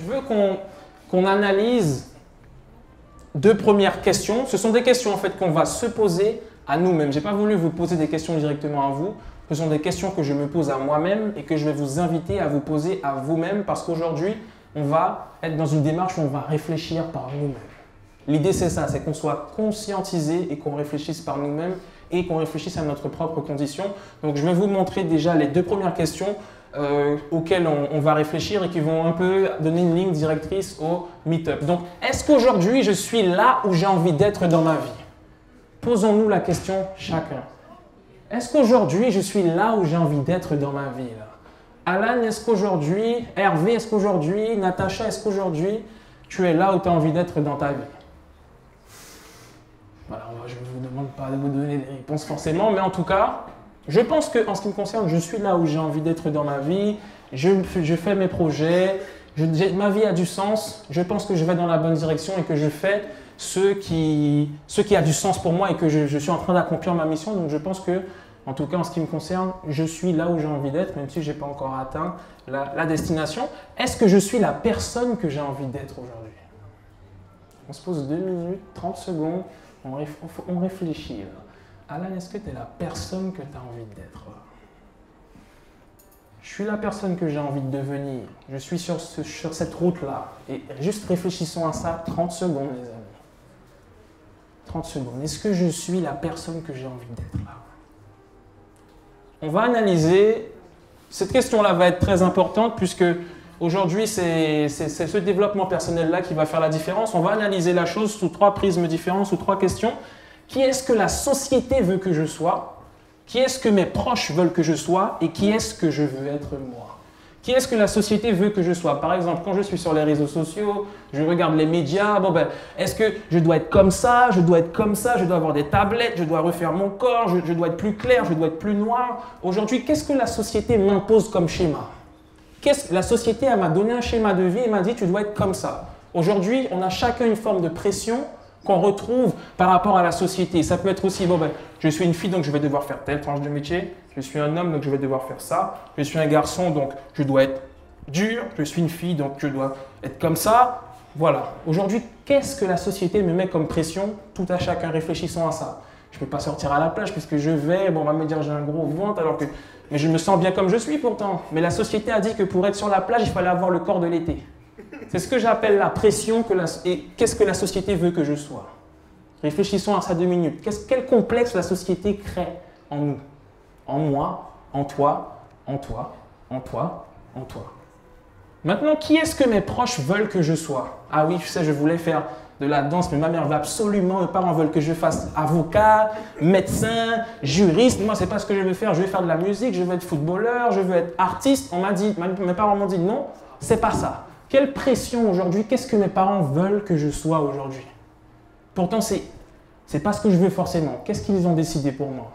Je veux qu'on analyse deux premières questions. Ce sont des questions en fait qu'on va se poser à nous-mêmes. Je n'ai pas voulu vous poser des questions directement à vous. Ce sont des questions que je me pose à moi-même et que je vais vous inviter à vous poser à vous-même parce qu'aujourd'hui, on va être dans une démarche où on va réfléchir par nous-mêmes. L'idée, c'est ça, c'est qu'on soit conscientisé et qu'on réfléchisse par nous-mêmes et qu'on réfléchisse à notre propre condition. Donc, je vais vous montrer déjà les deux premières questions auxquelles on va réfléchir et qui vont un peu donner une ligne directrice au meet-up. Donc, est-ce qu'aujourd'hui, je suis là où j'ai envie d'être dans ma vie? Posons-nous la question chacun. Est-ce qu'aujourd'hui, je suis là où j'ai envie d'être dans ma vie là? Alan, est-ce qu'aujourd'hui, Hervé, est-ce qu'aujourd'hui, Natacha, est-ce qu'aujourd'hui, tu es là où tu as envie d'être dans ta vie? Voilà, je ne vous demande pas de vous donner des réponses forcément, mais en tout cas, je pense qu'en ce qui me concerne, je suis là où j'ai envie d'être dans ma vie, je fais mes projets, ma vie a du sens, je pense que je vais dans la bonne direction et que je fais ce qui a du sens pour moi et que je suis en train d'accomplir ma mission. Donc je pense que, en tout cas en ce qui me concerne, je suis là où j'ai envie d'être, même si je n'ai pas encore atteint la destination. Est-ce que je suis la personne que j'ai envie d'être aujourd'hui? On se pose 2 minutes, 30 secondes, on réfléchit. Alan, est-ce que tu es la personne que tu as envie d'être? Je suis la personne que j'ai envie de devenir. Je suis sur cette route-là. Et juste réfléchissons à ça 30 secondes, les amis. 30 secondes. Est-ce que je suis la personne que j'ai envie d'être là? On va analyser. Cette question-là va être très importante puisque aujourd'hui, c'est ce développement personnel-là qui va faire la différence. On va analyser la chose sous 3 prismes différents, sous 3 questions. Qui est-ce que la société veut que je sois? Qui est-ce que mes proches veulent que je sois? Et qui est-ce que je veux être moi? Qui est-ce que la société veut que je sois? Par exemple, quand je suis sur les réseaux sociaux, je regarde les médias, est-ce que je dois être comme ça? Je dois être comme ça? Je dois avoir des tablettes? Je dois refaire mon corps? Je dois être plus clair? Je dois être plus noir? Aujourd'hui, qu'est-ce que la société m'impose comme schéma? La société, elle m'a donné un schéma de vie et m'a dit, tu dois être comme ça. Aujourd'hui, on a chacun une forme de pression qu'on retrouve par rapport à la société. Ça peut être aussi, je suis une fille, donc je vais devoir faire telle tranche de métier. Je suis un homme, donc je vais devoir faire ça. Je suis un garçon, donc je dois être dur. Je suis une fille, donc je dois être comme ça. Voilà. Aujourd'hui, qu'est-ce que la société me met comme pression? Tout à chacun, réfléchissons à ça. Je ne peux pas sortir à la plage puisque je vais, on va me dire j'ai un gros ventre, mais je me sens bien comme je suis pourtant. Mais la société a dit que pour être sur la plage, il fallait avoir le corps de l'été. C'est ce que j'appelle la pression et qu'est-ce que la société veut que je sois. Réfléchissons à ça 2 minutes. Quel complexe la société crée en nous? En moi, en toi, en toi, en toi, en toi. Maintenant, qui est-ce que mes proches veulent que je sois? Ah oui, tu sais, je voulais faire de la danse, mais ma mère veut absolument, mes parents veulent que je fasse avocat, médecin, juriste. Moi, ce n'est pas ce que je veux faire. Je veux faire de la musique, je veux être footballeur, je veux être artiste. Mes parents m'ont dit non, c'est pas ça. Quelle pression aujourd'hui? Qu'est-ce que mes parents veulent que je sois aujourd'hui? Pourtant, c'est pas ce que je veux forcément. Qu'est-ce qu'ils ont décidé pour moi?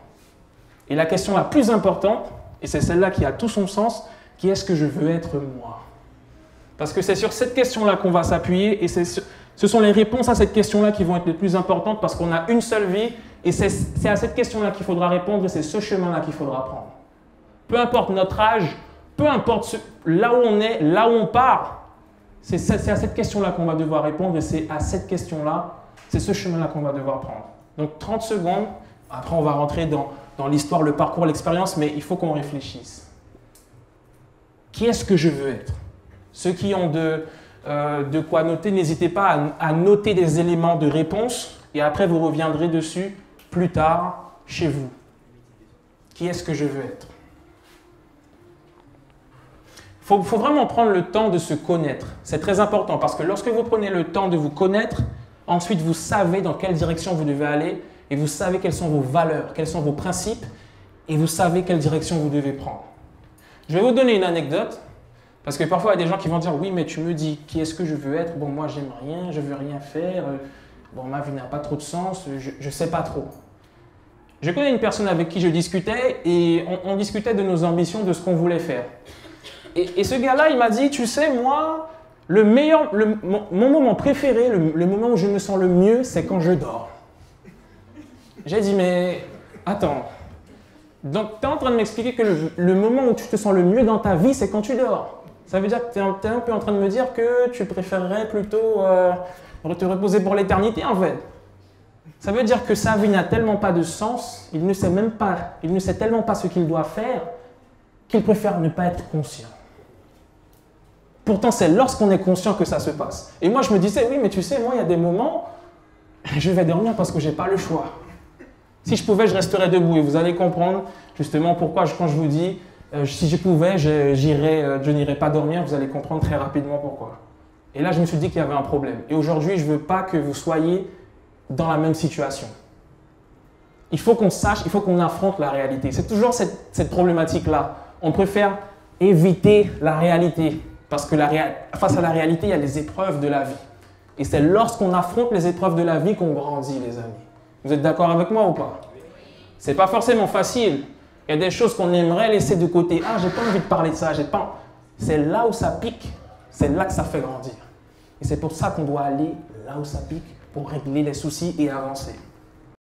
Et la question la plus importante, et c'est celle-là qui a tout son sens, qui est-ce que je veux être moi? Parce que c'est sur cette question-là qu'on va s'appuyer et ce sont les réponses à cette question-là qui vont être les plus importantes parce qu'on a une seule vie et c'est à cette question-là qu'il faudra répondre et c'est ce chemin-là qu'il faudra prendre. Peu importe notre âge, peu importe là où on est, là où on part, c'est à cette question-là qu'on va devoir répondre et c'est à cette question-là, c'est ce chemin-là qu'on va devoir prendre. Donc 30 secondes, après on va rentrer dans l'histoire, le parcours, l'expérience, mais il faut qu'on réfléchisse. Qui est-ce que je veux être? Ceux qui ont de quoi noter, n'hésitez pas à noter des éléments de réponse et après vous reviendrez dessus plus tard chez vous. Qui est-ce que je veux être? Il faut vraiment prendre le temps de se connaître. C'est très important parce que lorsque vous prenez le temps de vous connaître, ensuite vous savez dans quelle direction vous devez aller et vous savez quelles sont vos valeurs, quels sont vos principes et vous savez quelle direction vous devez prendre. Je vais vous donner une anecdote parce que parfois il y a des gens qui vont dire « Oui, mais tu me dis qui est-ce que je veux être? Bon, moi j'aime rien, je veux rien faire, ma vie n'a pas trop de sens, je ne sais pas trop. » Je connais une personne avec qui je discutais et on discutait de nos ambitions, de ce qu'on voulait faire. Et ce gars-là, il m'a dit, tu sais, moi, mon moment préféré, le moment où je me sens le mieux, c'est quand je dors. J'ai dit, mais attends, donc tu es en train de m'expliquer que le moment où tu te sens le mieux dans ta vie, c'est quand tu dors. Ça veut dire que tu es un peu en train de me dire que tu préférerais plutôt te reposer pour l'éternité, en fait. Ça veut dire que sa vie n'a tellement pas de sens, il ne sait tellement pas ce qu'il doit faire, qu'il préfère ne pas être conscient. Pourtant, c'est lorsqu'on est conscient que ça se passe. Et moi, je me disais, oui, mais tu sais, moi, il y a des moments, je vais dormir parce que je n'ai pas le choix. Si je pouvais, je resterais debout. Et vous allez comprendre justement pourquoi, quand je vous dis, si je pouvais, je n'irais pas dormir, vous allez comprendre très rapidement pourquoi. Et là, je me suis dit qu'il y avait un problème. Et aujourd'hui, je ne veux pas que vous soyez dans la même situation. Il faut qu'on sache, il faut qu'on affronte la réalité. C'est toujours cette problématique-là. On préfère éviter la réalité. Parce que face à la réalité, il y a les épreuves de la vie. Et c'est lorsqu'on affronte les épreuves de la vie qu'on grandit, les amis. Vous êtes d'accord avec moi ou pas? C'est pas forcément facile. Il y a des choses qu'on aimerait laisser de côté. Ah, j'ai pas envie de parler de ça, j'ai pas... C'est là où ça pique. C'est là que ça fait grandir. Et c'est pour ça qu'on doit aller là où ça pique pour régler les soucis et avancer.